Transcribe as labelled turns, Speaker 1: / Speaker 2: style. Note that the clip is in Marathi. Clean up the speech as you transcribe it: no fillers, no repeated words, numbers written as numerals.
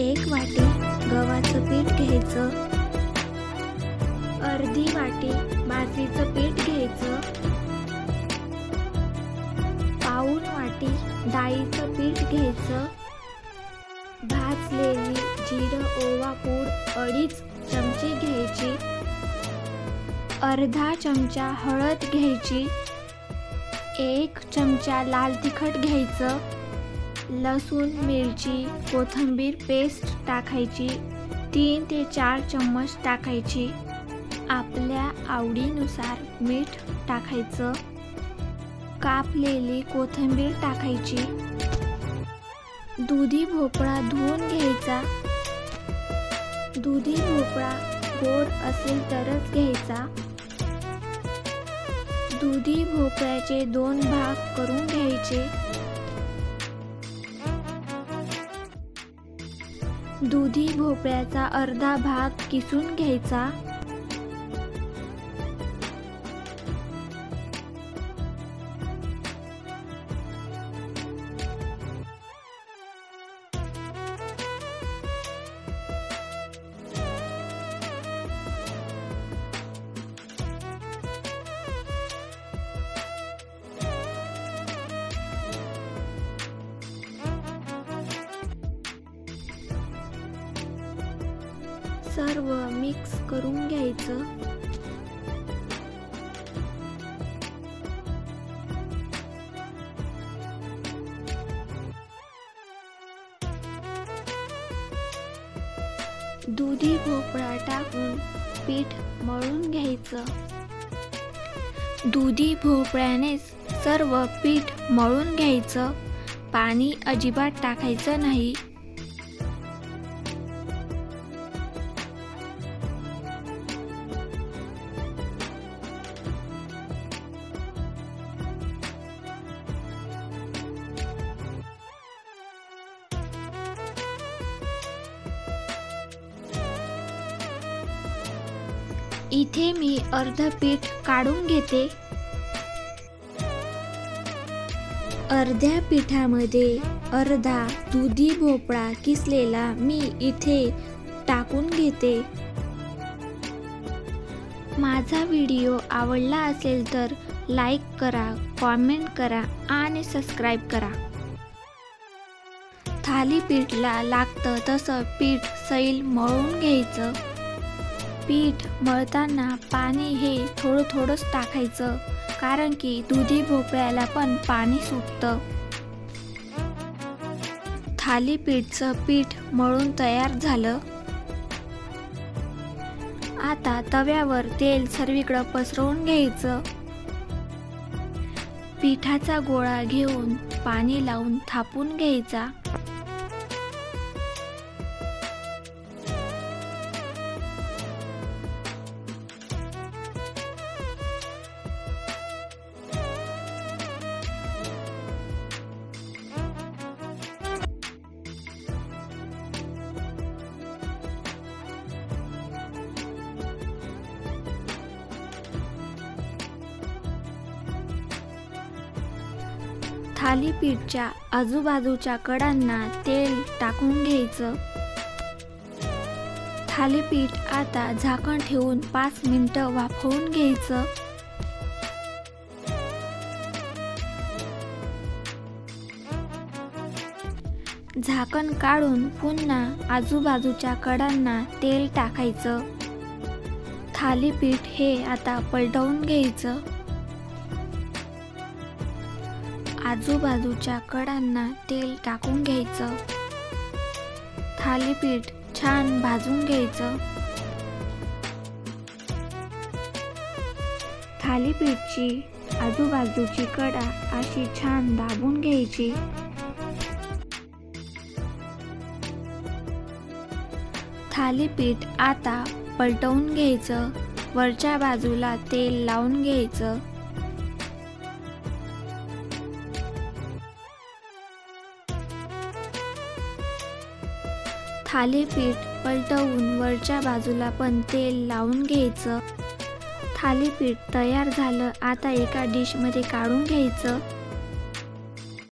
Speaker 1: 1 वाटी गव्हाचं पीठ घ्यायचं, अर्धी वाटी बाजरीचं पीठ घ्यायचं, पाऊण वाटी डाळीचं पीठ घ्यायचं, भाजलेली जिरं ओवा पूड 2.5 चमचे घ्यायची, अर्धा चमचा हळद घ्यायची, 1 चमचा लाल तिखट घ्यायचं, लसूण मिरची कोथिंबीर पेस्ट टाकायची, 3 ते 4 चम्मच टाकायची, आपल्या आवडीनुसार मीठ टाकायचं, कापलेली कोथिंबीर टाकायची, दुधी भोपळा धुवून घ्यायचा, दुधी भोपळा गोड असेल तरच घ्यायचा, दुधी भोपळ्याचे 2 भाग करून घ्यायचे, दुधी भोपळ्याचा अर्धा भाग किसून घ्यायचा, सर्व मिक्स करून घ्यायचं, दुधी भोपळा टाकून पीठ मळून घ्यायचं, दुधी भोपळ्यानेच सर्व पीठ मळून घ्यायचं, पाणी अजिबात टाकायचं नाही. इथे मी अर्ध पीठ काढून घेते. अर्ध्या पिठामध्ये अर्धा दुधी भोपळा किसलेला मी इथे टाकून घेते. माझा व्हिडिओ आवडला असेल तर लाईक करा, कॉमेंट करा आणि सबस्क्राईब करा. थालीपीठला लागतं तसं पीठ सैल मळून घ्यायचं. पीठ मळताना पाणी हे थोडं थोडंच टाकायचं, कारण की दुधी भोपळ्याला पण पाणी सुटतं. थालीपीठचं पीठ मळून तयार झालं. आता तव्यावर तेल सर्वीकडे पसरवून घ्यायचं. पिठाचा गोळा घेऊन पाणी लावून थापून घ्यायचा. थालीपीठच्या आजूबाजूच्या कडांना तेल टाकून घ्यायचं. थालीपीठ आता झाकण ठेवून 5 मिनिटं वाफवून घ्यायचं. झाकण काढून पुन्हा आजूबाजूच्या कडांना तेल टाकायचं. थालीपीठ हे आता पलटवून घ्यायचं. आजूबाजूच्या कडांना तेल टाकून घ्यायचं. थालीपीठ छान भाजून घ्यायचं. थालीपीठची आजूबाजूची कडा अशी छान दाबून घ्यायची. थालीपीठ आता पलटवून घ्यायचं. वरच्या बाजूला तेल लावून घ्यायचं. थालीपीठ पलटवून वरच्या बाजूला पण तेल लावून घ्यायचं. थालीपीठ तयार झालं. आता एका डिशमध्ये काढून घ्यायचं.